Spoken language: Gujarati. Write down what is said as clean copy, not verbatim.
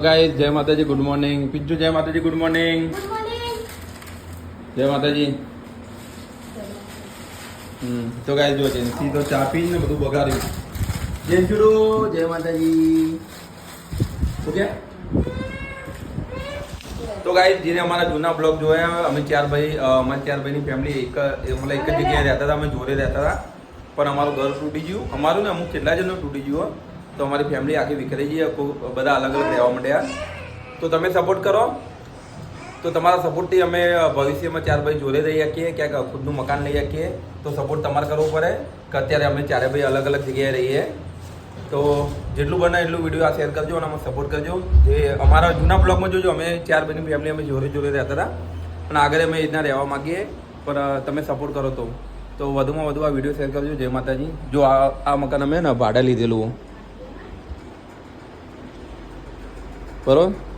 गाइस जय माता जी गुड मॉर्निंग पिज्जू जय माता जी गुड मॉर्निंग जय माता जी तो गाइस जो जेन्सी तो चा पी ने બધું બગાડ્યું જેન્સુડો જય માતાજી તો क्या तो गाइस जिन्हें हमारा जूना ब्लॉग जो है हमें हमारे चार भाई फैमिली मतलब एक जगह रहता था हमें जोड़े रहता था पर हमाરું घर તૂટી ગયું અમારું ને અમુક કેટલા જણનું તૂટી ગયું તો અમારી ફેમિલી આખી વિખરાઈ ગઈ બધા અલગ અલગ રહેવા માંડ્યા તો તમે સપોર્ટ કરો તો તમારા સપોર્ટથી અમે ભવિષ્યમાં ચાર ભાઈ જોડે રહી શકીએ ક્યાંક ખુદનું મકાન લઈ શકીએ તો સપોર્ટ તમારે કરવો પડે કે અત્યારે અમે ચારે ભાઈ અલગ અલગ જગ્યાએ રહીએ તો જેટલું બને એટલું વિડીયો આ શેર કરજો અને અમે સપોર્ટ કરજો જે અમારા જૂના બ્લોગમાં જોજો અમે ચાર ભાઈની ફેમિલી અમે જોડે જોડે રહેતા હતા અને આગળ અમે રીતના રહેવા માગીએ પણ તમે સપોર્ટ કરો તો વધુમાં વધુ આ વિડીયો શેર કરજો જય માતાજી જો આ મકાન અમે ને ભાડે લીધેલું બરોબર